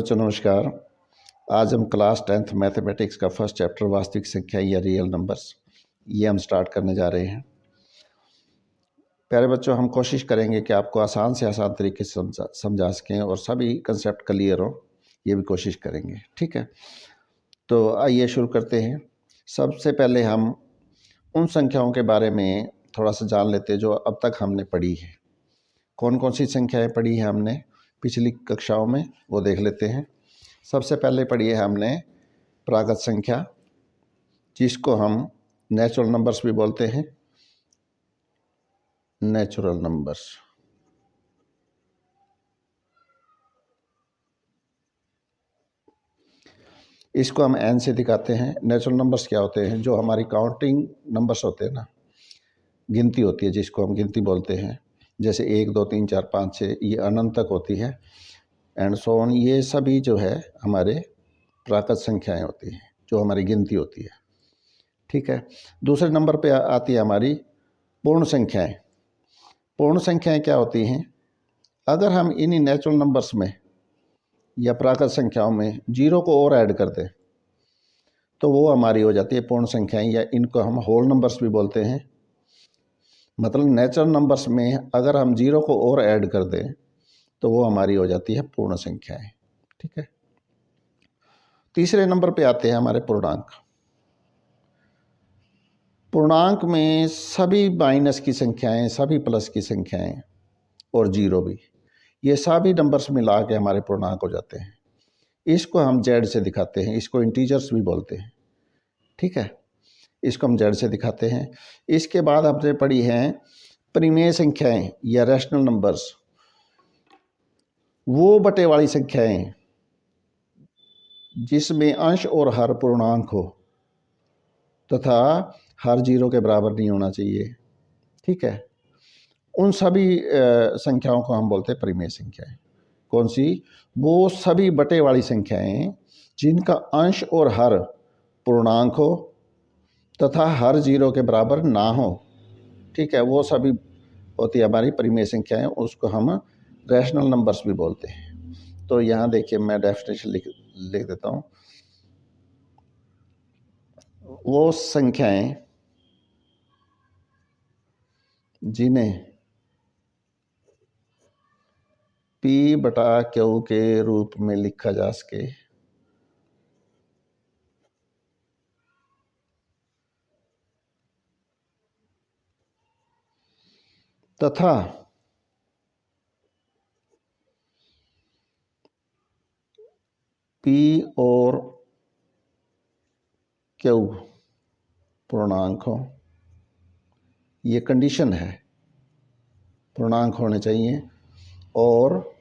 बच्चों नमस्कार। आज हम क्लास 10th मैथमेटिक्स का फर्स्ट चैप्टर वास्तविक संख्या या रियल नंबर्स ये हम स्टार्ट करने जा रहे हैं। प्यारे बच्चों, हम कोशिश करेंगे कि आपको आसान से आसान तरीके से समझा सकें और सभी कंसेप्ट क्लियर हो, ये भी कोशिश करेंगे। ठीक है, तो आइए शुरू करते हैं। सबसे पहले हम उन संख्याओं के बारे में थोड़ा सा जान लेते हैं जो अब तक हमने पढ़ी है। कौन कौन सी संख्याएं पढ़ी हैं हमने पिछली कक्षाओं में, वो देख लेते हैं। सबसे पहले पढ़ी है हमने प्रागत संख्या, जिसको हम नेचुरल नंबर्स भी बोलते हैं। नेचुरल नंबर्स, इसको हम एन से दिखाते हैं। नेचुरल नंबर्स क्या होते हैं? जो हमारी काउंटिंग नंबर्स होते हैं ना, गिनती होती है जिसको हम गिनती बोलते हैं, जैसे 1 2 3 4 5 6 ये अनंत तक होती है एंड सो ऑन। ये सभी जो है हमारे प्राकृत संख्याएं होती हैं, जो हमारी गिनती होती है। ठीक है, दूसरे नंबर पे आती है हमारी पूर्ण संख्याएं। पूर्ण संख्याएं क्या होती हैं? अगर हम इन्हीं नेचुरल नंबर्स में या प्राकृत संख्याओं में जीरो को और ऐड कर दें तो वो हमारी हो जाती है पूर्ण संख्याएं, या इनको हम होल नंबर्स भी बोलते हैं। मतलब नेचुरल नंबर्स में अगर हम जीरो को और ऐड कर दें तो वो हमारी हो जाती है पूर्ण संख्याएं। ठीक है, तीसरे नंबर पे आते हैं हमारे पूर्णांक। पूर्णांक में सभी माइनस की संख्याएं, सभी प्लस की संख्याएं और जीरो भी, ये सभी नंबर्स मिला के हमारे पूर्णांक हो जाते हैं। इसको हम जेड से दिखाते हैं, इसको इंटीजर्स भी बोलते हैं। ठीक है, इसको हम जेड से दिखाते हैं। इसके बाद हमने पढ़ी हैं परिमेय संख्याएं या रैशनल नंबर्स, वो बटे वाली संख्याएं जिसमें अंश और हर पूर्णांक हो तथा हर जीरो के बराबर नहीं होना चाहिए। ठीक है, उन सभी संख्याओं को हम बोलते हैं परिमेय संख्याएं। कौन सी? वो सभी बटे वाली संख्याएं जिनका अंश और हर पूर्णांक हो तथा हर जीरो के बराबर ना हो। ठीक है, वो सभी होती है हमारी परिमेय संख्याएं, उसको हम रैशनल नंबर्स भी बोलते हैं। तो यहाँ देखिए, मैं डेफिनेशन लिख देता हूँ। वो संख्याएं जिन्हें P बटा Q के रूप में लिखा जा सके तथा P और Q पूर्णांक हो, ये कंडीशन है। पूर्णांक होने चाहिए और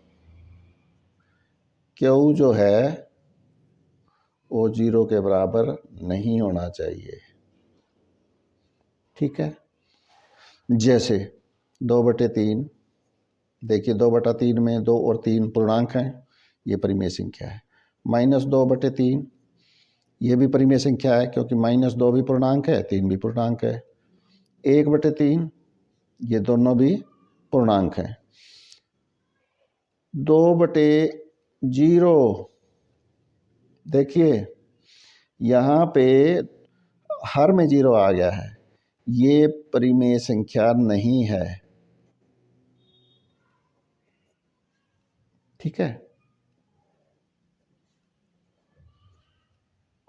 Q जो है वो जीरो के बराबर नहीं होना चाहिए। ठीक है, जैसे 2/3, देखिए 2/3 में 2 और 3 पूर्णांक हैं, ये परिमेय संख्या है। -2/3 ये भी परिमेय संख्या है, क्योंकि -2 भी पूर्णांक है, 3 भी पूर्णांक है। 1/3 ये दोनों भी पूर्णांक हैं। 2/0 देखिए यहाँ पे हर में जीरो आ गया है, ये परिमेय संख्या नहीं है। ठीक है,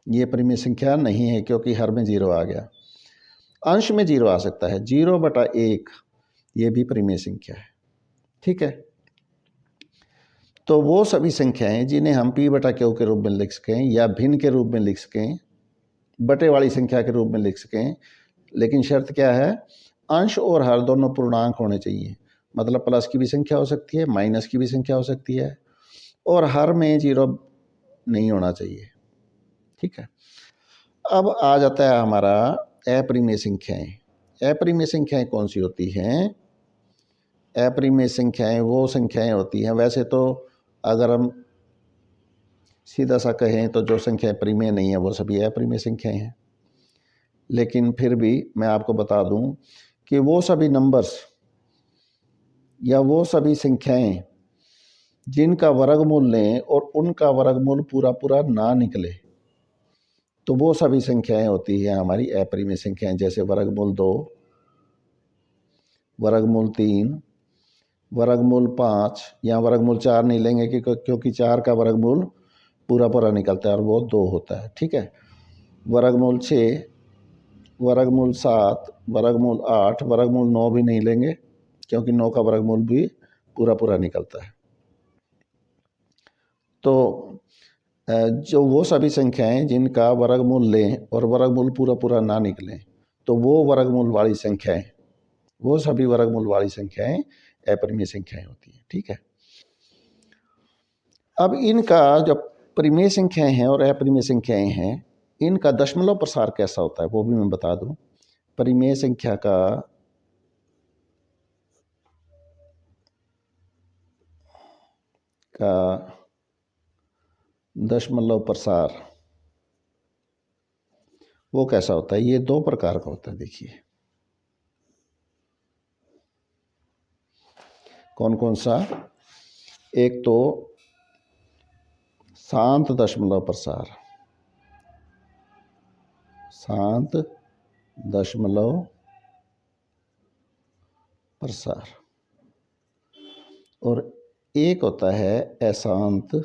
ये परिमेय संख्या नहीं है क्योंकि हर में जीरो आ गया। अंश में जीरो आ सकता है, 0/1 ये भी परिमेय संख्या है। ठीक है, तो वो सभी संख्याएं जिन्हें हम P बटा Q के रूप में लिख सकें या भिन्न के रूप में लिख सकें, बटे वाली संख्या के रूप में लिख सकें, लेकिन शर्त क्या है? अंश और हर दोनों पूर्णांक होने चाहिए। मतलब प्लस की भी संख्या हो सकती है, माइनस की भी संख्या हो सकती है, और हर में जीरो नहीं होना चाहिए। ठीक है, अब आ जाता है हमारा अपरिमेय संख्याएं। अपरिमेय संख्याएं कौन सी होती हैं? अपरिमेय संख्याएं वो संख्याएं होती हैं, वैसे तो अगर हम सीधा सा कहें तो जो संख्याएं परिमेय नहीं है वो सभी अपरिमेय संख्याएं हैं, लेकिन फिर भी मैं आपको बता दूं कि वो सभी नंबर्स या वो सभी संख्याएं जिनका वर्गमूल लें और उनका वर्गमूल पूरा पूरा ना निकले, तो वो सभी संख्याएं होती हैं हमारी अपरिमेय संख्याएं, जैसे वर्गमूल 2, वर्गमूल 3, वर्गमूल 5, या वर्गमूल 4 नहीं लेंगे क्योंकि 4 का वर्गमूल पूरा पूरा निकलता है और वो 2 होता है, ठीक है। वर्गमूल 6, वर्गमूल 7, वर्गमूल 8, वर्गमूल 9 भी नहीं लेंगे क्योंकि 9 का वर्गमूल भी पूरा पूरा निकलता है। तो जो वो सभी संख्याएं जिनका वर्गमूल लें और वर्गमूल पूरा पूरा ना निकलें, तो वो वर्गमूल वाली संख्याएं, वो सभी वर्गमूल वाली संख्याएं अपरिमेय संख्याएं होती हैं, ठीक है। अब इनका जो परिमेय संख्याएं हैं और अपरिमेय संख्याएं हैं, इनका दशमलव प्रसार कैसा होता है वो भी मैं बता दूं। परिमेय संख्या का दशमलव प्रसार वो कैसा होता है, ये 2 प्रकार का होता है। देखिए कौन कौन सा। एक तो शांत दशमलव प्रसार, शांत दशमलव प्रसार, और एक होता है अशांत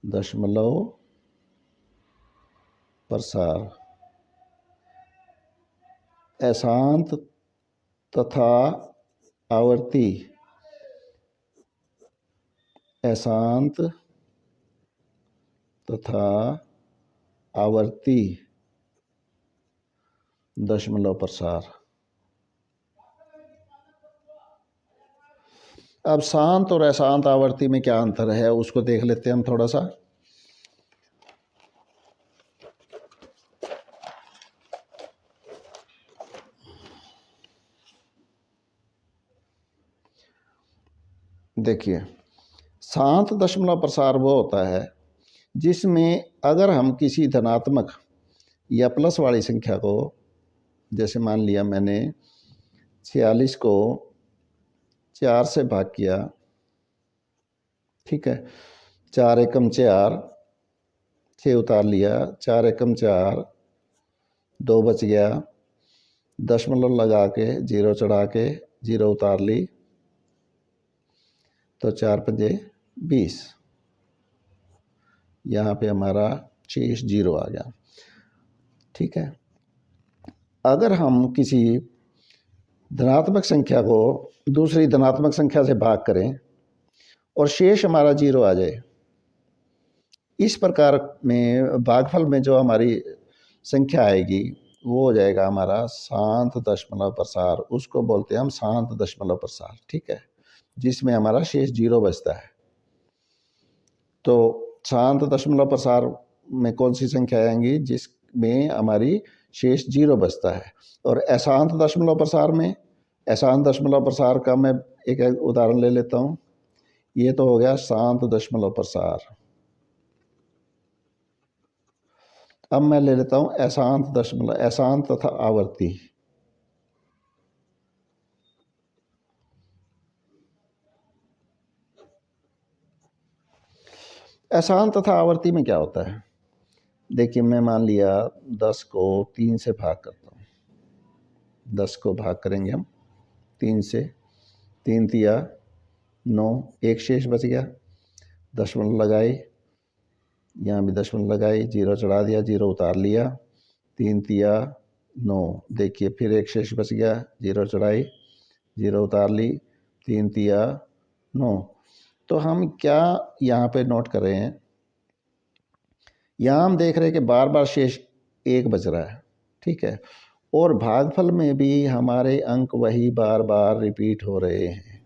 दशमलव प्रसार। अशांत तथा आवर्ती, अशांत तथा आवर्ती दशमलव प्रसार। अब शांत और अशांत आवर्ती में क्या अंतर है उसको देख लेते हैं हम थोड़ा सा। देखिए शांत दशमलव प्रसार वो होता है जिसमें अगर हम किसी धनात्मक या प्लस वाली संख्या को, जैसे मान लिया मैंने 46 को 4 से भाग किया, ठीक है, 4 एकम 4, 6 उतार लिया, 4 एकम 4, 2 बच गया, दशमलव लगा के 0 चढ़ा के 0 उतार ली, तो 4 पंजे 20, यहाँ पे हमारा शेष 0 आ गया, ठीक है। अगर हम किसी धनात्मक संख्या को दूसरी धनात्मक संख्या से भाग करें और शेष हमारा 0 आ जाए, इस प्रकार में भागफल में जो हमारी संख्या आएगी वो हो जाएगा हमारा शांत दशमलव प्रसार, उसको बोलते हैं हम शांत दशमलव प्रसार, ठीक है, जिसमें हमारा शेष 0 बचता है। तो शांत दशमलव प्रसार में कौन सी संख्या आएंगी जिसमें हमारी शेष 0 बचता है। और अशांत दशमलव प्रसार में, अशांत दशमलव प्रसार का मैं एक उदाहरण ले लेता हूँ। ये तो हो गया शांत दशमलव प्रसार। अब मैं ले लेता हूँ अशांत दशमलव, अशांत तथा आवर्ती। अशांत तथा आवर्ती में क्या होता है, देखिए मैं मान लिया 10 को 3 से भाग करता हूँ, 10 को भाग करेंगे हम 3 से, 3 तिया 9, एक शेष बच गया, दशमलव लगाई, यहाँ भी दशमलव लगाई, 0 चढ़ा दिया, 0 उतार लिया, 3 तिया 9, देखिए फिर एक शेष बच गया, 0 चढ़ाई, 0 उतार ली, 3 तिया 9। तो हम क्या यहाँ पे नोट कर रहे हैं, यहाँ हम देख रहे हैं कि बार बार शेष 1 बच रहा है, ठीक है, और भागफल में भी हमारे अंक वही बार बार रिपीट हो रहे हैं।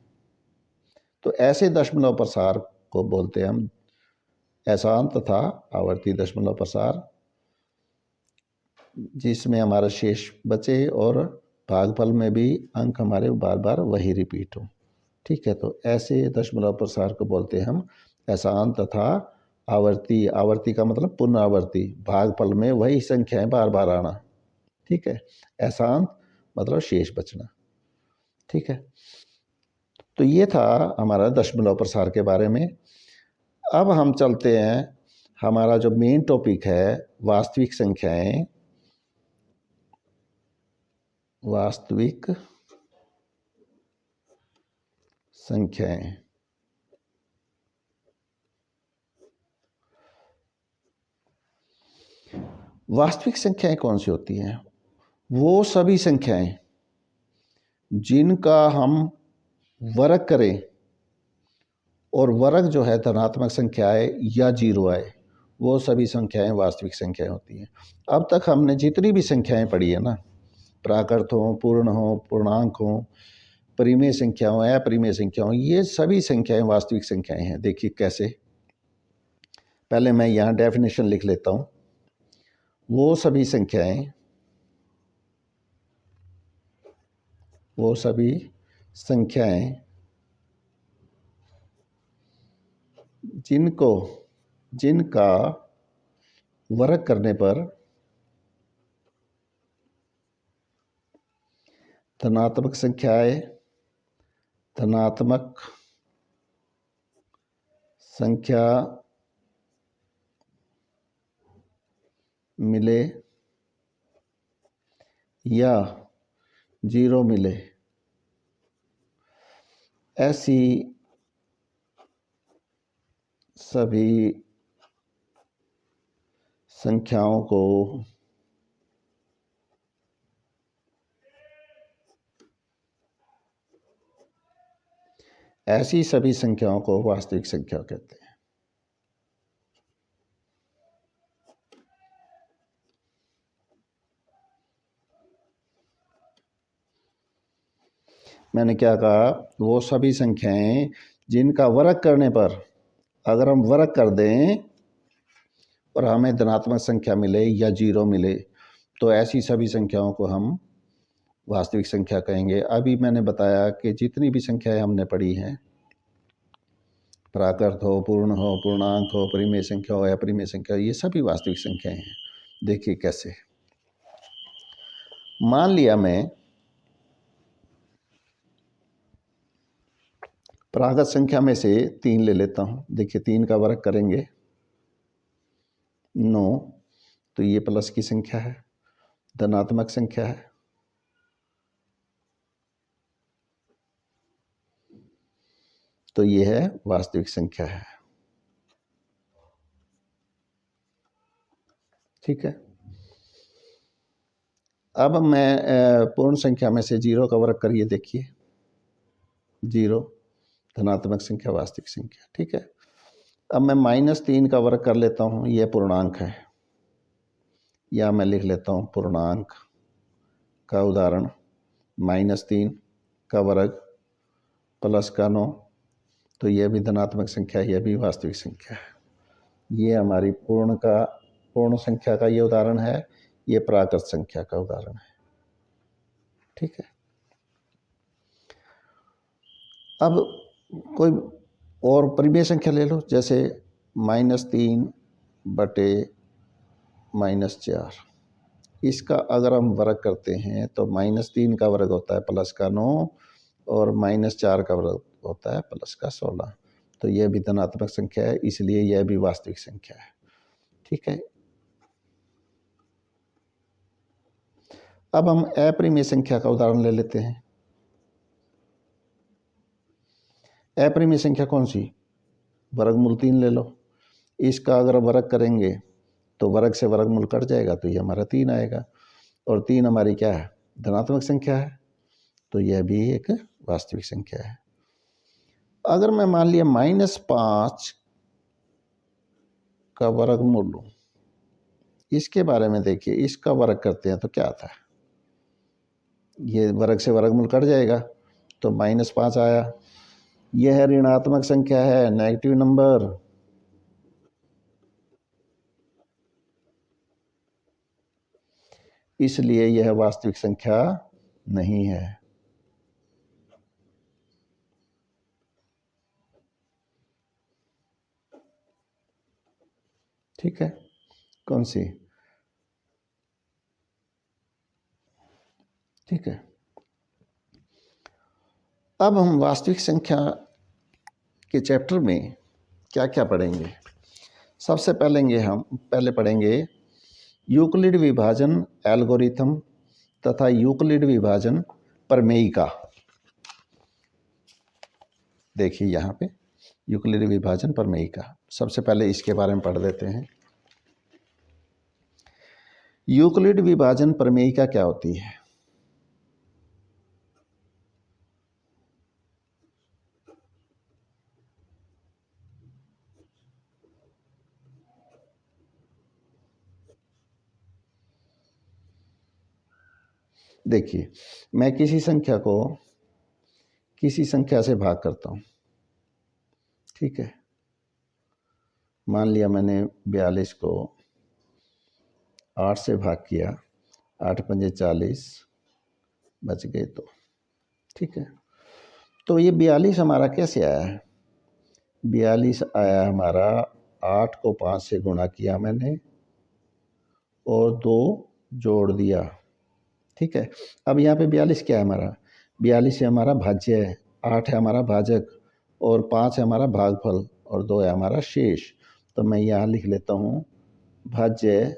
तो ऐसे दशमलव प्रसार को बोलते हैं हम अशांत तथा आवर्ती दशमलव प्रसार, जिसमें हमारा शेष बचे और भागफल में भी अंक हमारे बार बार वही रिपीट हो, ठीक है। तो ऐसे दशमलव प्रसार को बोलते हैं हम अशांत तथा आवर्ती। आवर्ती का मतलब पुनरावर्ती, भागफल में वही संख्याएं बार बार आना, ठीक है। अशांत मतलब शेष बचना, ठीक है। तो ये था हमारा दशमलव प्रसार के बारे में। अब हम चलते हैं, हमारा जो मेन टॉपिक है वास्तविक संख्याएं, वास्तविक संख्याएं। वास्तविक संख्याएं कौन सी होती हैं? वो सभी संख्याएं जिनका हम वर्ग करें और वर्ग जो है धनात्मक संख्या आए या जीरो आए, वो सभी संख्याएं वास्तविक संख्याएं होती हैं। अब तक हमने जितनी भी संख्याएं पढ़ी है ना, प्राकृत हो, पूर्ण हो, पूर्णांक हो, परिमेय संख्या हो, अपरिमेय संख्या हो, ये सभी संख्याएं वास्तविक संख्याएं हैं। देखिए कैसे, पहले मैं यहाँ डेफिनेशन लिख लेता हूँ। वो सभी संख्याएं जिनका वर्ग करने पर धनात्मक संख्या मिले या जीरो मिले, ऐसी सभी संख्याओं को वास्तविक संख्या कहते हैं। मैंने क्या कहा? वो सभी संख्याएं जिनका वर्ग करने पर, अगर हम वर्ग कर दें और हमें धनात्मक संख्या मिले या जीरो मिले, तो ऐसी सभी संख्याओं को हम वास्तविक संख्या कहेंगे। अभी मैंने बताया कि जितनी भी संख्याएं हमने पढ़ी हैं, प्राकृत हो, पूर्ण हो, पूर्णांक हो, परिमेय संख्या हो, अपरिमेय संख्या हो, ये सभी वास्तविक संख्याएं हैं। देखिए कैसे, मान लिया मैं प्राकृत संख्या में से 3 ले लेता हूँ। देखिए 3 का वर्ग करेंगे 9, तो ये प्लस की संख्या है, धनात्मक संख्या है। तो ये है वास्तविक संख्या है। ठीक है। अब मैं पूर्ण संख्या में से 0 का वर्ग करिए, देखिए 0 धनात्मक संख्या, वास्तविक संख्या। ठीक है। अब मैं -3 का वर्ग कर लेता हूँ, यह पूर्णांक है, या मैं लिख लेता हूँ पूर्णांक का उदाहरण, -3 का वर्ग प्लस का 9, तो यह भी धनात्मक संख्या, यह भी वास्तविक संख्या है। ये हमारी पूर्ण संख्या का ये उदाहरण है, ये प्राकृत संख्या का उदाहरण है। ठीक है। अब कोई और परिमेय संख्या ले लो, जैसे -3 बटे -4। इसका अगर हम वर्ग करते हैं तो -3 का वर्ग होता है प्लस का 9 और -4 का वर्ग होता है प्लस का 16। तो यह भी धनात्मक संख्या है, इसलिए यह भी वास्तविक संख्या है। ठीक है। अब हम अपरिमेय संख्या का उदाहरण ले लेते हैं। अपरिमेय संख्या कौन सी? वर्गमूल 3 ले लो। इसका अगर वर्ग करेंगे तो वर्ग से वर्गमूल कट जाएगा, तो ये हमारा 3 आएगा, और 3 हमारी क्या है? धनात्मक संख्या है, तो यह भी एक वास्तविक संख्या है। अगर मैं मान लिया -5 का वर्गमूल लूं, इसके बारे में देखिए, इसका वर्ग करते हैं तो क्या आता है? ये वर्ग से वर्गमूल कट जाएगा, तो -5 आया। यह है ऋणात्मक संख्या है, नेगेटिव नंबर। इसलिए यह वास्तविक संख्या नहीं है। ठीक है। कौन सी? ठीक है। अब हम वास्तविक संख्या के चैप्टर में क्या क्या पढ़ेंगे। सबसे पहले पढ़ेंगे यूक्लिड विभाजन एल्गोरिथम तथा यूक्लिड विभाजन प्रमेयिका। देखिए यहाँ पे यूक्लिड विभाजन प्रमेयिका, सबसे पहले इसके बारे में पढ़ देते हैं। यूक्लिड विभाजन प्रमेयिका क्या होती है? देखिए, मैं किसी संख्या को किसी संख्या से भाग करता हूँ, ठीक है। मान लिया मैंने 42 को 8 से भाग किया, 8 पंजे 40 बच गए तो, ठीक है। तो ये 42 हमारा कैसे आया है? 42 आया हमारा, 8 को 5 से गुणा किया मैंने और 2 जोड़ दिया, ठीक है। अब यहाँ पे 42 क्या है हमारा? 42 है हमारा भाज्य है, 8 है हमारा भाजक और 5 है हमारा भागफल और 2 है हमारा शेष। तो मैं यहाँ लिख लेता हूँ भाज्य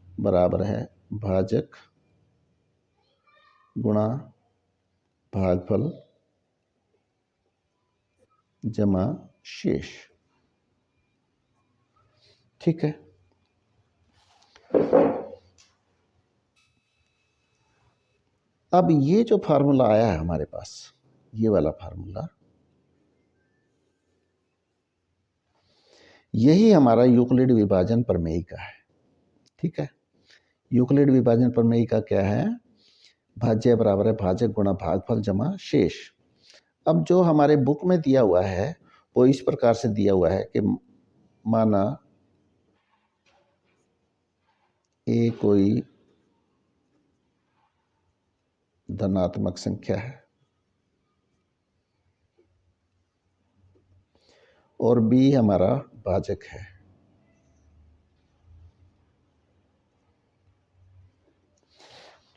बराबर है भाजक गुणा भागफल जमा शेष, ठीक है। अब ये जो फार्मूला आया है हमारे पास, ये वाला फार्मूला, यही हमारा यूक्लिड विभाजन प्रमेय का है, ठीक है। यूक्लिड विभाजन प्रमेय का क्या है? भाज्य बराबर है भाजक गुणा भागफल जमा शेष। अब जो हमारे बुक में दिया हुआ है वो इस प्रकार से दिया हुआ है कि माना ए कोई धनात्मक संख्या है और बी हमारा भाजक है।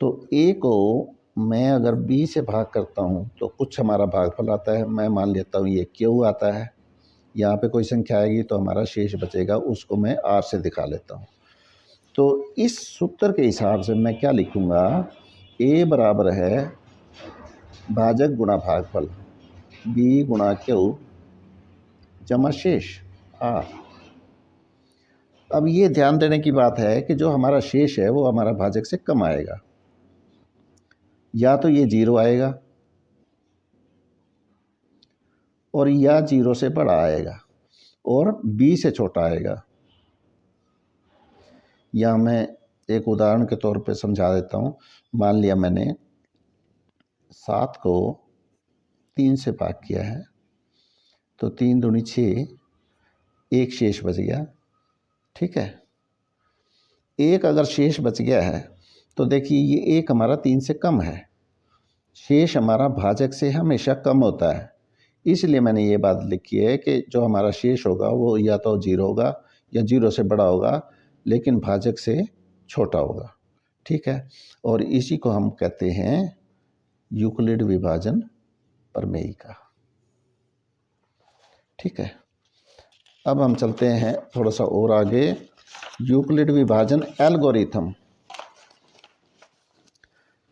तो ए को मैं अगर बी से भाग करता हूँ तो कुछ हमारा भागफल आता है, मैं मान लेता हूँ ये क्यू आता है। यहाँ पे कोई संख्या आएगी तो हमारा शेष बचेगा, उसको मैं आर से दिखा लेता हूँ। तो इस सूत्र के हिसाब से मैं क्या लिखूँगा? ए बराबर है भाजक गुणा भागफल बी गुणा क्यू जमा शेष आर। अब ये ध्यान देने की बात है कि जो हमारा शेष है वो हमारा भाजक से कम आएगा, या तो ये 0 आएगा और या 0 से बड़ा आएगा और b से छोटा आएगा। या मैं एक उदाहरण के तौर पे समझा देता हूँ। मान लिया मैंने 7 को 3 से भाग किया है तो 3 दूनी 6, एक शेष बच गया, ठीक है। एक अगर शेष बच गया है तो देखिए ये एक हमारा 3 से कम है, शेष हमारा भाजक से हमेशा कम होता है। इसलिए मैंने ये बात लिखी है कि जो हमारा शेष होगा वो या तो 0 होगा या 0 से बड़ा होगा, लेकिन भाजक से छोटा होगा, ठीक है। और इसी को हम कहते हैं यूक्लिड विभाजन प्रमेयिका, ठीक है। अब हम चलते हैं थोड़ा सा और आगे, यूक्लिड विभाजन एल्गोरिथम।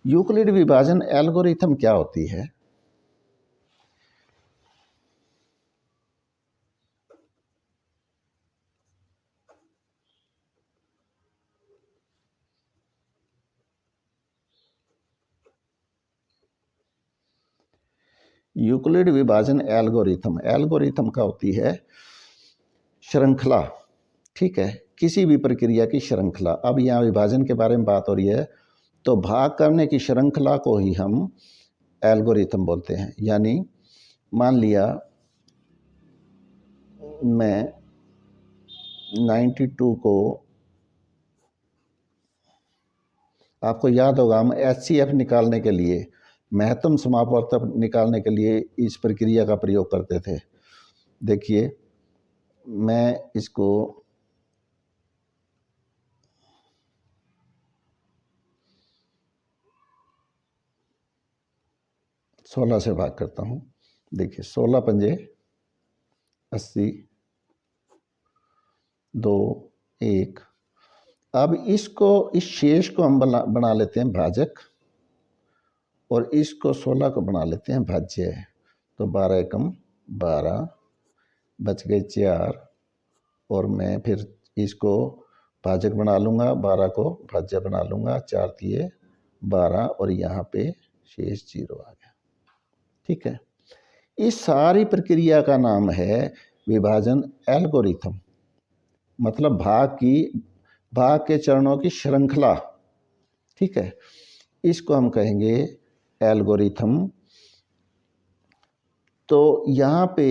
यूक्लिड विभाजन एल्गोरिथम क्या होती है? यूक्लिड विभाजन एल्गोरिथम का होती है श्रृंखला, ठीक है। किसी भी प्रक्रिया की श्रृंखला। अब यहाँ विभाजन के बारे में बात हो रही है तो भाग करने की श्रृंखला को ही हम एल्गोरिथम बोलते हैं। यानी मान लिया मैं 92 को, आपको याद होगा हम HCF निकालने के लिए, महत्तम समापवर्तक निकालने के लिए इस प्रक्रिया का प्रयोग करते थे। देखिए मैं इसको 16 से भाग करता हूँ। देखिए 16 पंजे 80, 2, 1। अब इसको, इस शेष को हम बना लेते हैं भाजक, और इसको 16 को बना लेते हैं भाज्य। तो 12 एकम 12, बच गए 4, और मैं फिर इसको भाजक बना लूँगा, 12 को भाज्य बना लूँगा, 4 तिये 12, और यहाँ पे शेष 0 आ गया। ठीक है, इस सारी प्रक्रिया का नाम है विभाजन एल्गोरिथम, मतलब भाग के चरणों की श्रृंखला। ठीक है, इसको हम कहेंगे एल्गोरिथम। तो यहाँ पे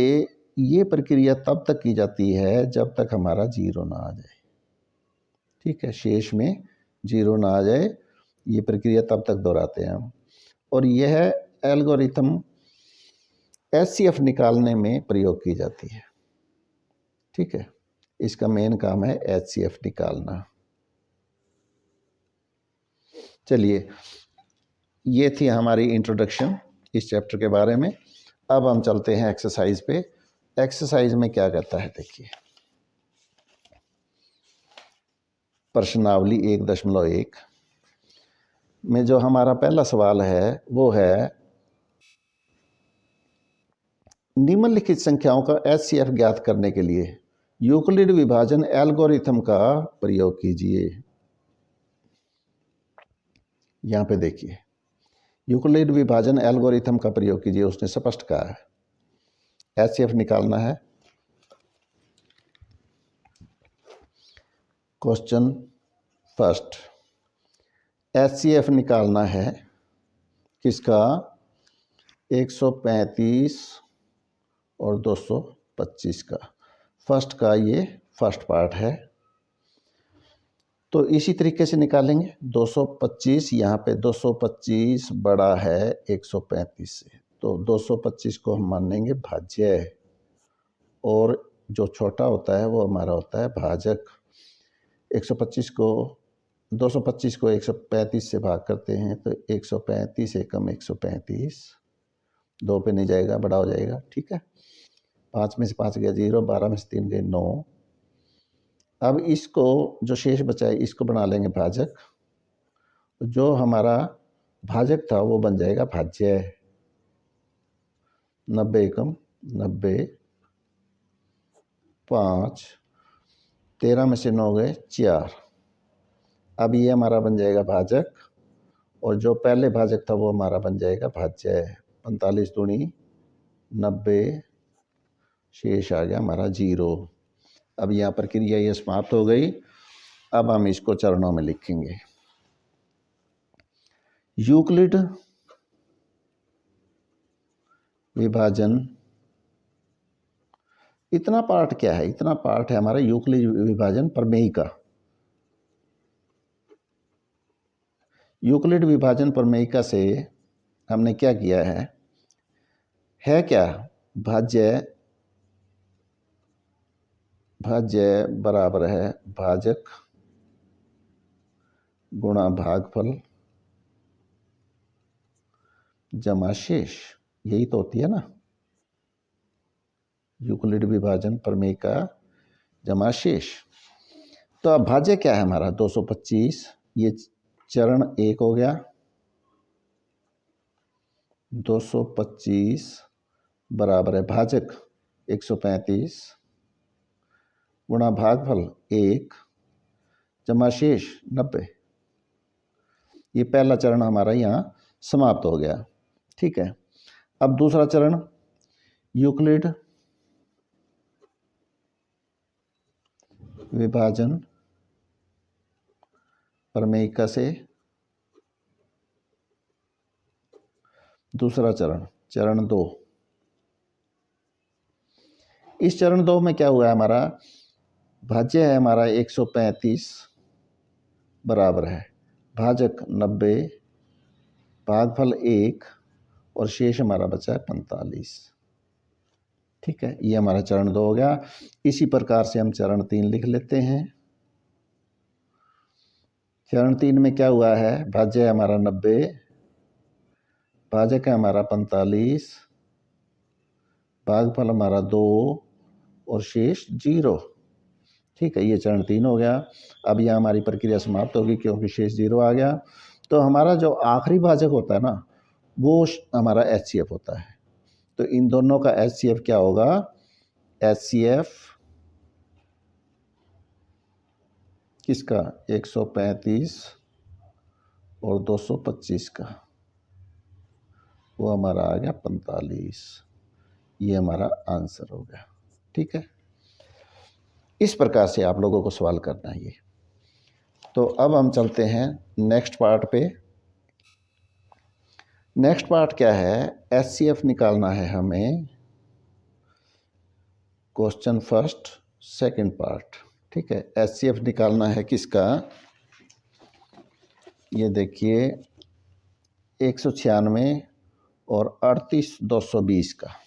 ये प्रक्रिया तब तक की जाती है जब तक हमारा 0 ना आ जाए। ठीक है, शेष में 0 ना आ जाए, ये प्रक्रिया तब तक दोहराते हैं हम। और यह एल्गोरिथम HCF निकालने में प्रयोग की जाती है। ठीक है, इसका मेन काम है HCF निकालना। चलिए, ये थी हमारी इंट्रोडक्शन इस चैप्टर के बारे में। अब हम चलते हैं एक्सरसाइज पे। एक्सरसाइज में क्या कहता है, देखिए प्रश्नावली 1.1 में जो हमारा पहला सवाल है वो है, निम्नलिखित संख्याओं का HCF ज्ञात करने के लिए यूक्लिड विभाजन एल्गोरिथम का प्रयोग कीजिए। यहाँ पे देखिए, यूक्लिड विभाजन एल्गोरिथम का प्रयोग कीजिए, उसने स्पष्ट कहा है। HCF निकालना है। क्वेश्चन फर्स्ट, HCF निकालना है किसका? 135 और 225 का। फर्स्ट का ये फर्स्ट पार्ट है, तो इसी तरीके से निकालेंगे। 225, यहाँ पे 225 बड़ा है 135 से, तो 225 को हम मानेंगे भाज्य, और जो छोटा होता है वो हमारा होता है भाजक। 225 को 135 से भाग करते हैं तो 135 एकम 135, 2 पे नहीं जाएगा, बड़ा हो जाएगा। ठीक है, 5 में से 5 गया 0, 12 में से 3 गए 9। अब इसको, जो शेष बचा है, इसको बना लेंगे भाजक। जो हमारा भाजक था वो बन जाएगा भाज्य। 90 एकम 90, 5, 13 में से 9 गए 4। अब ये हमारा बन जाएगा भाजक, और जो पहले भाजक था वो हमारा बन जाएगा भाज्य। 45 दूनी 90, शेष आ गया हमारा 0। अब यहाँ पर क्रिया ये समाप्त हो गई। अब हम इसको चरणों में लिखेंगे। यूक्लिड विभाजन, इतना पार्ट क्या है? इतना पार्ट है हमारा यूक्लिड विभाजन प्रमेय का। यूक्लिड विभाजन प्रमेयिका से हमने क्या किया है क्या? भाज्य बराबर है भाजक गुणा भागफल जमा शेष। यही तो होती है ना यूक्लिड विभाजन प्रमेयिका जमा शेष। तो अब भाज्य क्या है हमारा? 225, ये चरण 1 हो गया। 225 बराबर है भाजक 135 गुणा भागफल 1 जमा शेष 90। ये पहला चरण हमारा यहाँ समाप्त हो गया। ठीक है, अब दूसरा चरण, यूक्लिड विभाजन प्रमेयिका से दूसरा चरण, चरण 2। इस चरण 2 में क्या हुआ है? हमारा भाज्य है हमारा 135 बराबर है भाजक 90 भागफल 1, और शेष हमारा बचा है 45। ठीक है, ये हमारा चरण 2 हो गया। इसी प्रकार से हम चरण 3 लिख लेते हैं। चरण 3 में क्या हुआ है? भाज्य है हमारा 90 भाजक है हमारा 45, भागफल हमारा 2 और शेष 0। ठीक है, ये चरण 3 हो गया। अब यह हमारी प्रक्रिया समाप्त होगी क्योंकि शेष 0 आ गया। तो हमारा जो आखिरी भाजक होता है ना, वो हमारा HCF होता है। तो इन दोनों का HCF क्या होगा? HCF किसका? 135 और 225 का, वो हमारा आ गया 45। ये हमारा आंसर हो गया। ठीक है, इस प्रकार से आप लोगों को सवाल करना है ये। तो अब हम चलते हैं नेक्स्ट पार्ट पे। नेक्स्ट पार्ट क्या है? HCF निकालना है हमें। Question first second part. ठीक है, HCF निकालना है किसका? ये देखिए 196 और 38,220 का।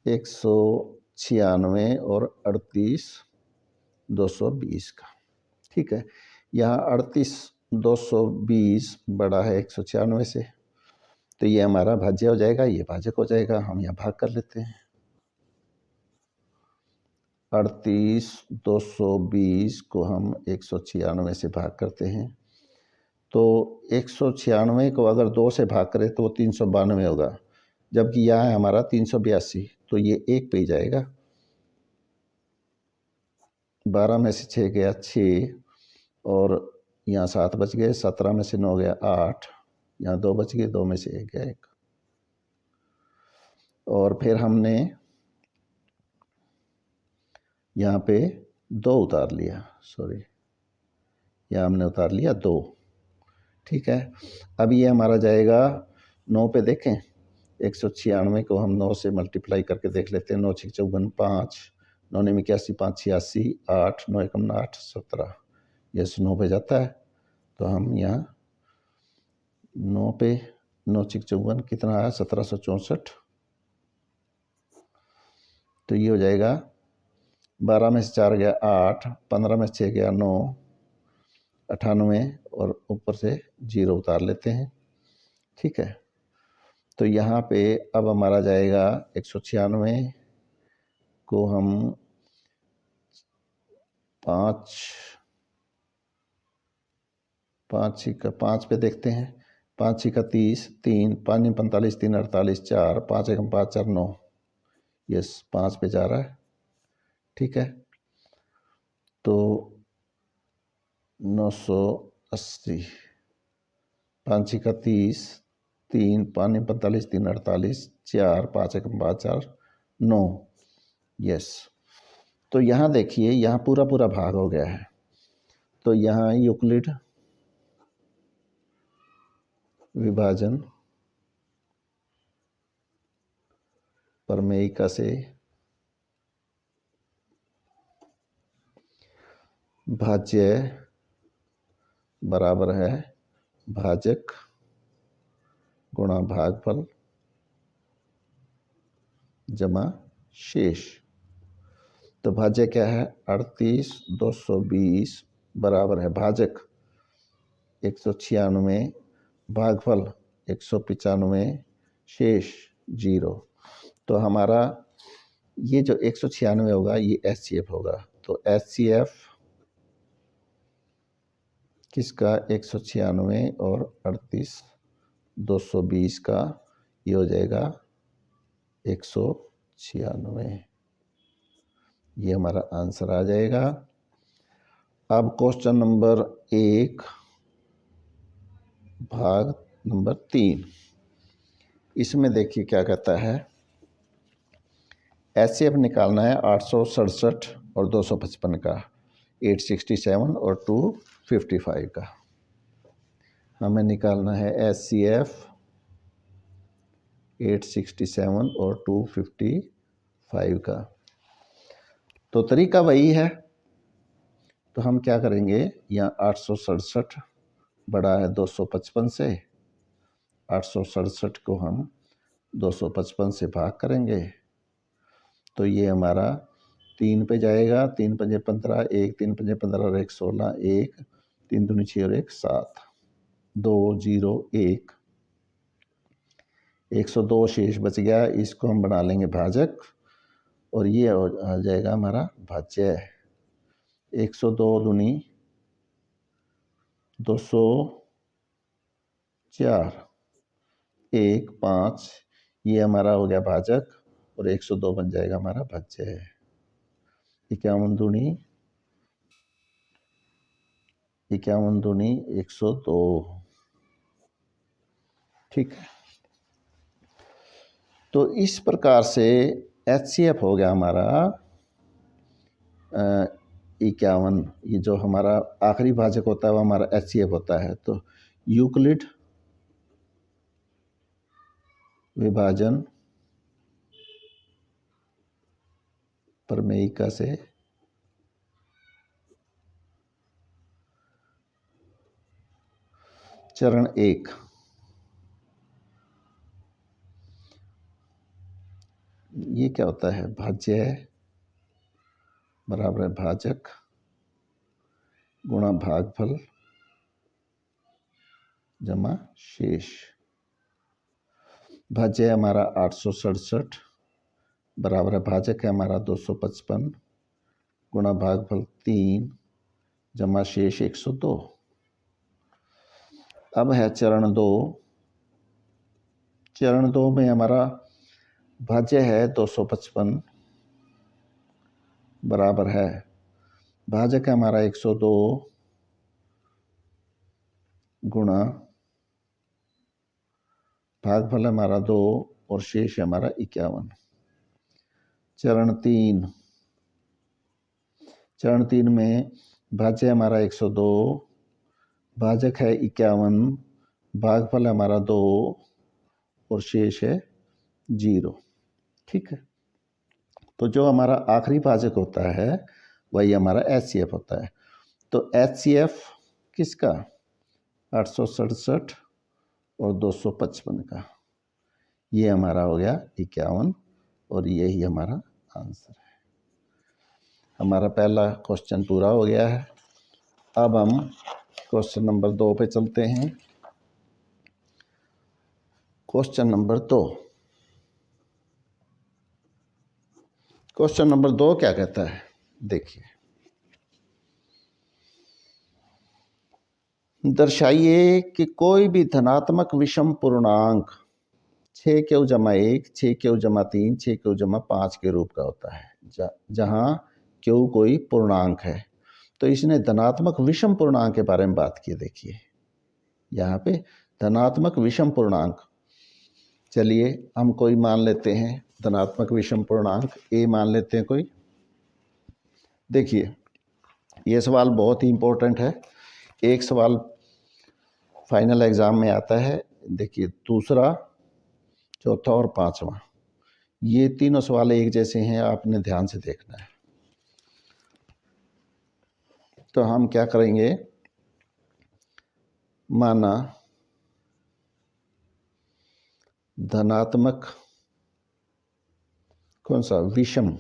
एक 196 और 38,220 का। ठीक है, यहाँ 38,220 बड़ा है 196 से, तो ये हमारा भाज्य हो जाएगा, ये भाजक हो जाएगा। हम यहाँ भाग कर लेते हैं। 38,220 को हम 196 से भाग करते हैं, तो 196 को अगर 2 से भाग करें तो वो 392 होगा, जबकि यहाँ है हमारा 382, तो ये 1 पे ही जाएगा। 12 में से 6 गया 6, और यहाँ 7 बच गए, 17 में से 9 गया 8, यहाँ 2 बच गए, 2 में से 1 गया 1। और फिर हमने यहाँ पे 2 उतार लिया, सॉरी, यहाँ हमने उतार लिया 2। ठीक है, अब ये हमारा जाएगा 9 पे। देखें 196 को हम 9 से मल्टीप्लाई करके देख लेते हैं। 9 6 54 5, 9 9 81 5 86 8, 9 1 8 17, ये 9 पे जाता है। तो हम यहाँ 9 पे 9 6 54 कितना आया? 1764। तो ये हो जाएगा 12 में से 4 गया 8, 15 में से 6 गया 9, 98, और ऊपर से 0 उतार लेते हैं। ठीक है, तो यहाँ पे अब हमारा जाएगा 196 को हम 5 पे देखते हैं। 5 6 30, 3 5 9 45, 3 48, 4 5 1 5 4 9, यस 5 पे जा रहा है। ठीक है, तो 980, 5 6 30, 3 5 9 45, 3 48, 4 5 1 5 4 9, यस। तो यहाँ देखिए, यहाँ पूरा पूरा भाग हो गया है। तो यहाँ यूक्लिड विभाजन प्रमेयिका से भाज्य बराबर है भाजक गुणा भागफल जमा शेष। तो भाज्य क्या है? 38,220 बराबर है भाजक 196, भागफल 195, शेष 0। तो हमारा ये जो 196 होगा ये HCF होगा। तो HCF किसका? 196 और 38,220 का, ये हो जाएगा 196। ये हमारा आंसर आ जाएगा। अब क्वेश्चन नंबर 1 भाग नंबर 3, इसमें देखिए क्या कहता है। HCF निकालना है 867 और 255 का, 867 और 255 का। हमें निकालना है HCF 867 और 255 का। तो तरीका वही है। तो हम क्या करेंगे, यहाँ 867 बड़ा है 255 से, 867 को हम 255 से भाग करेंगे, तो ये हमारा 3 पे जाएगा। 3 पंजे 15, 1 3 पंजे 15 और 1 16, 1 3 दूनी 6 और 1 7, 2 0 1, 102 शेष बच गया। इसको हम बना लेंगे भाजक और ये आ जाएगा हमारा भाज्य। 102 दूनी 204, 1 5, ये हमारा हो गया भाजक और 102 बन जाएगा हमारा भाज्य। 51 दूनी 102, ठीक है। तो इस प्रकार से HCF हो गया हमारा 51। ये जो हमारा आखिरी भाजक होता है वो हमारा HCF होता है। तो यूक्लिड विभाजन प्रमेयिका से चरण 1, ये क्या होता है, भाज्य बराबर है भाजक गुणा भागफल जमा शेष। भाज्य हमारा 867 बराबर है भाजक है हमारा 255 गुणा भागफल 3 जमा शेष 102। अब है चरण 2। चरण 2 में हमारा भाज्य है 255 बराबर है भाजक है हमारा 102 गुणा भागफल हमारा 2 और शेष है हमारा 51। चरण 3 में भाज्य हमारा 102 भाजक है 51 भागफल हमारा 2 और शेष है 0, ठीक है। तो जो हमारा आखिरी भाजक होता है वही हमारा HCF होता है। तो HCF किसका, 867 और 255 का, ये हमारा हो गया 51 और यही हमारा आंसर है। हमारा पहला क्वेश्चन पूरा हो गया है। अब हम क्वेश्चन नंबर 2 पे चलते हैं। Question number 2। क्वेश्चन नंबर 2 क्या कहता है, देखिए, दर्शाइए कि कोई भी धनात्मक विषम पूर्णांक 6Q जमा 1, 6Q जमा 3, 6Q जमा 5 के रूप का होता है। जहाँ Q कोई पूर्णांक है। तो इसने धनात्मक विषम पूर्णांक के बारे में बात की। देखिए यहाँ पे धनात्मक विषम पूर्णांक, चलिए हम कोई मान लेते हैं धनात्मक विषम पूर्णांक A मान लेते हैं कोई। देखिए ये सवाल बहुत ही इम्पोर्टेंट है, एक सवाल फाइनल एग्जाम में आता है। देखिए दूसरा, चौथा और पांचवा, ये तीनों सवाल एक जैसे हैं, आपने ध्यान से देखना है। तो हम क्या करेंगे, माना धनात्मक कौन सा विषम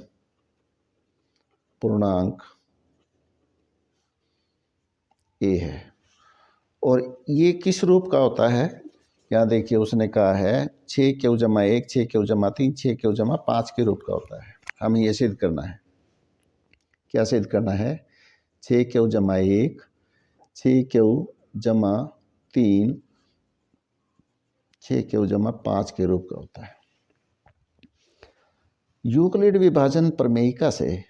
पूर्णांक A है और ये किस रूप का होता है। यहाँ देखिए उसने कहा है 6Q जमा 1, 6Q जमा 3, 6Q जमा 5 के रूप का होता है। हमें ये सिद्ध करना है। क्या सिद्ध करना है, 6Q जमा 1, 6Q जमा 3, 6Q जमा 5 के रूप का होता है। यूक्लिड विभाजन प्रमेयिका से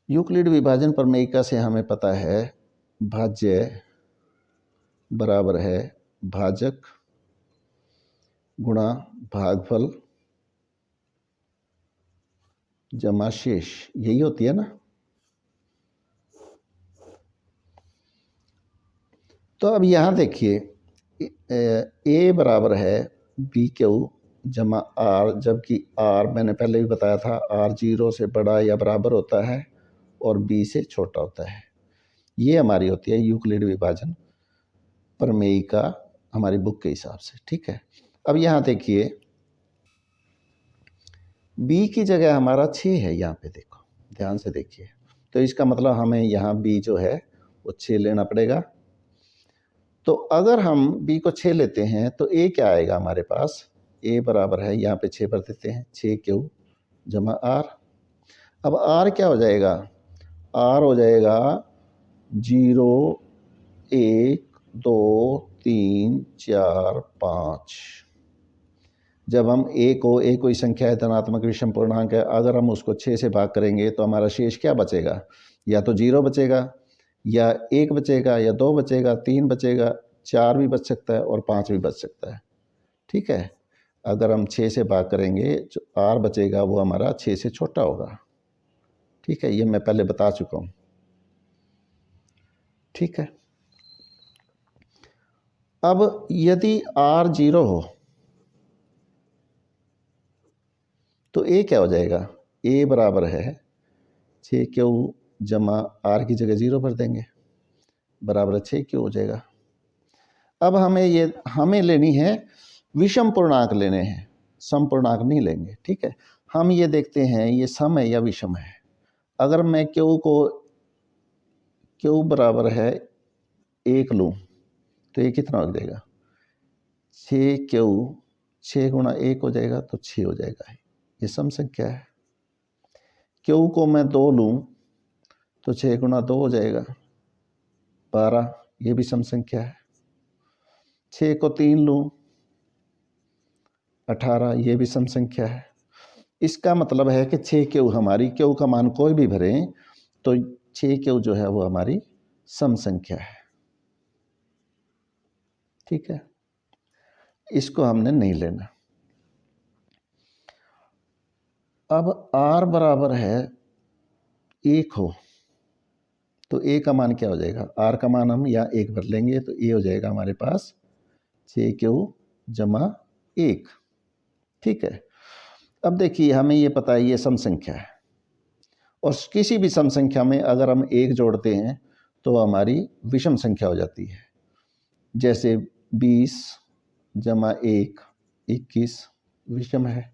यूक्लिड विभाजन प्रमेयिका से हमें पता है भाज्य बराबर है भाजक गुणा भागफल जमा शेष, यही होती है ना। तो अब यहाँ देखिए A बराबर है BQ जमा R, जबकि R मैंने पहले भी बताया था R 0 से बड़ा या बराबर होता है और B से छोटा होता है। ये हमारी होती है यूक्लिड विभाजन प्रमेयिका हमारी बुक के हिसाब से, ठीक है। अब यहाँ देखिए b की जगह हमारा 6 है, यहाँ पे देखो ध्यान से देखिए, तो इसका मतलब हमें यहाँ b जो है वो 6 लेना पड़ेगा। तो अगर हम b को 6 लेते हैं तो a क्या आएगा हमारे पास, a बराबर है, यहाँ पे 6 भर देते हैं, 6q जमा r। अब r क्या हो जाएगा, r हो जाएगा 0 1 2 3 4 5। जब हम a कोई संख्या है, धनात्मक विषम पूर्णांक है, अगर हम उसको 6 से भाग करेंगे तो हमारा शेष क्या बचेगा, या तो 0 बचेगा, या 1 बचेगा, या 2 बचेगा, 3 बचेगा, 4 भी बच सकता है और 5 भी बच सकता है। ठीक है, अगर हम 6 से भाग करेंगे जो r बचेगा वो हमारा 6 से छोटा होगा। ठीक है, ये मैं पहले बता चुका हूँ। ठीक है, अब यदि r 0 हो तो a क्या हो जाएगा, a बराबर है 6q जमा r की जगह 0 भर देंगे, बराबर 6q हो जाएगा। अब हमें लेनी है विषम पूर्णांक लेने हैं, सम पूर्णांक नहीं लेंगे। ठीक है, हम ये देखते हैं ये सम है या विषम है। अगर मैं q बराबर है 1 लूँ तो ये कितना हो जाएगा, 6q 6 गुणा 1 हो जाएगा तो 6 हो जाएगा, ये सम संख्या है। q को मैं 2 लूँ तो 6 गुणा 2 हो जाएगा 12, ये भी सम संख्या है। 6 को 3 लूँ 18, ये भी सम संख्या है। इसका मतलब है कि 6q हमारी, q का मान कोई भी भरें तो 6q जो है वो हमारी सम संख्या है। ठीक है, इसको हमने नहीं लेना। अब r बराबर है 1 हो तो a का मान क्या हो जाएगा, r का मान हम यहाँ 1 भर लेंगे तो a हो जाएगा हमारे पास 6q जमा 1। ठीक है, अब देखिए हमें ये पता है ये सम संख्या है, और किसी भी सम संख्या में अगर हम 1 जोड़ते हैं तो हमारी विषम संख्या हो जाती है। जैसे 20 जमा 1 21 विषम है,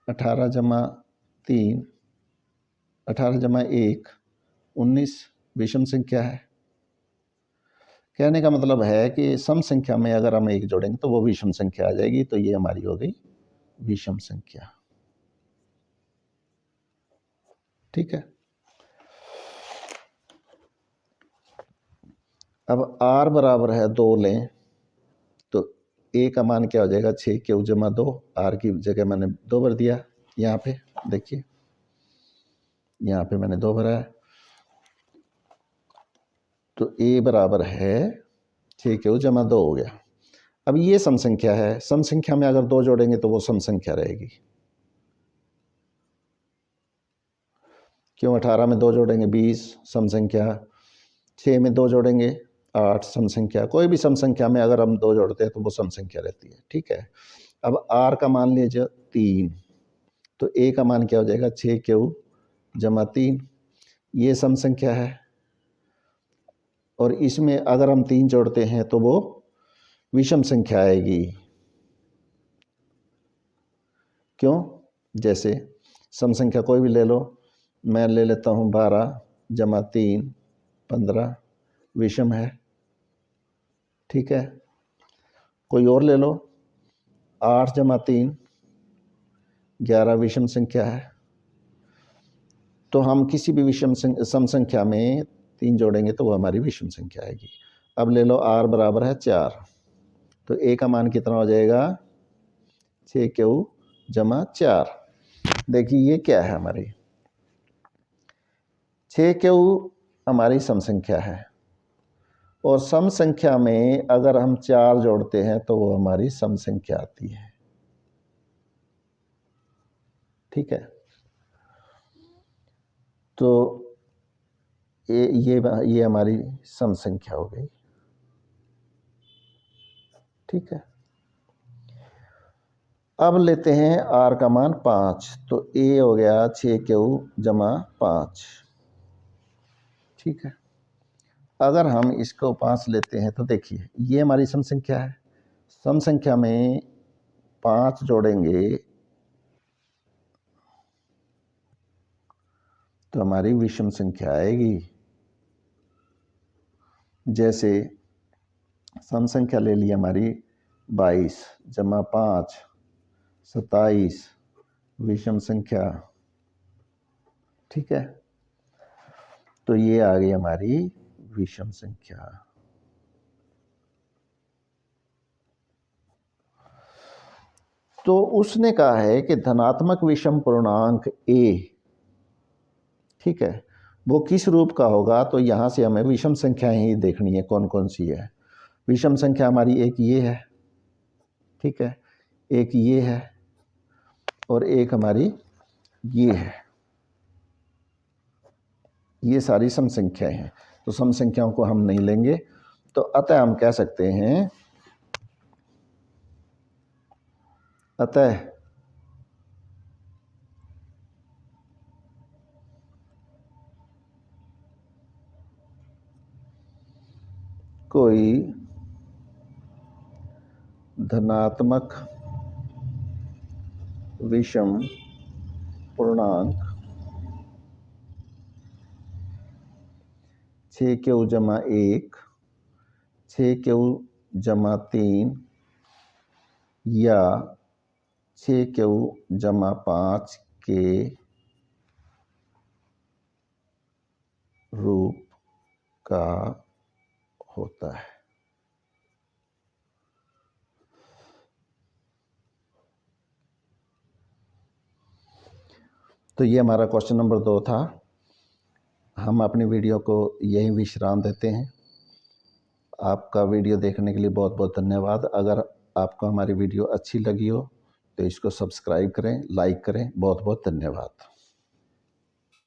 18 जमा 3 18 जमा 1 19 विषम संख्या है। कहने का मतलब है कि सम संख्या में अगर हम 1 जोड़ेंगे तो वो विषम संख्या आ जाएगी, तो ये हमारी हो गई विषम संख्या। ठीक है, अब r बराबर है 2 लें तो a का मान क्या हो जाएगा, 6q जमा 2, r की जगह मैंने 2 भर दिया। यहाँ पे देखिए, यहाँ पे मैंने 2 भरा है, तो a बराबर है 6q जमा 2 हो गया। अब ये सम संख्या है, सम संख्या में अगर 2 जोड़ेंगे तो वो सम संख्या रहेगी। क्यों, 18 में 2 जोड़ेंगे 20 सम संख्या, 6 में 2 जोड़ेंगे 8 सम संख्या। कोई भी सम संख्या में अगर हम 2 जोड़ते हैं तो वो सम संख्या रहती है। ठीक है, अब r का मान लीजिए 3, तो a का मान क्या हो जाएगा, 6q जमा 3, ये सम संख्या है। और इसमें अगर हम 3 जोड़ते हैं तो वो विषम संख्या आएगी। क्यों, जैसे सम संख्या कोई भी ले लो, मैं ले लेता हूँ 12 जमा 3 15 विषम है। ठीक है, कोई और ले लो, 8 जमा 3 11 विषम संख्या है। तो हम किसी भी सम संख्या में 3 जोड़ेंगे तो वो हमारी विषम संख्या आएगी। अब ले लो r बराबर है 4, तो a का मान कितना हो जाएगा, 6q जमा 4। देखिए ये क्या है, हमारी 6q हमारी सम संख्या है, और सम संख्या में अगर हम 4 जोड़ते हैं तो वो हमारी सम संख्या आती है। ठीक है, तो ये हमारी सम संख्या हो गई। ठीक है, अब लेते हैं r का मान 5, तो a हो गया 6q जमा 5। ठीक है, अगर हम इसको 5 लेते हैं तो देखिए ये हमारी सम संख्या है, सम संख्या में 5 जोड़ेंगे तो हमारी विषम संख्या आएगी। जैसे सम संख्या ले ली हमारी 22 जमा 5 27 विषम संख्या, ठीक है। तो ये आ गई हमारी विषम संख्या। तो उसने कहा है कि धनात्मक विषम पूर्णांक a, ठीक है, वो किस रूप का होगा। तो यहाँ से हमें विषम संख्याएं ही देखनी है कौन कौन सी है। विषम संख्या हमारी एक ये है, ठीक है, एक ये है और एक हमारी ये है। ये सारी सम संख्याएं हैं। तो सम संख्याओं को हम नहीं लेंगे। तो अतः हम कह सकते हैं, अतः कोई धनात्मक विषम पूर्णांक 6q जमा 1 6q जमा 3 या 6q जमा 5 के रूप का होता है। तो ये हमारा क्वेश्चन नंबर 2 था। हम अपनी वीडियो को यहीं विश्राम देते हैं। आपका वीडियो देखने के लिए बहुत बहुत धन्यवाद। अगर आपको हमारी वीडियो अच्छी लगी हो तो इसको सब्सक्राइब करें, लाइक करें। बहुत बहुत धन्यवाद।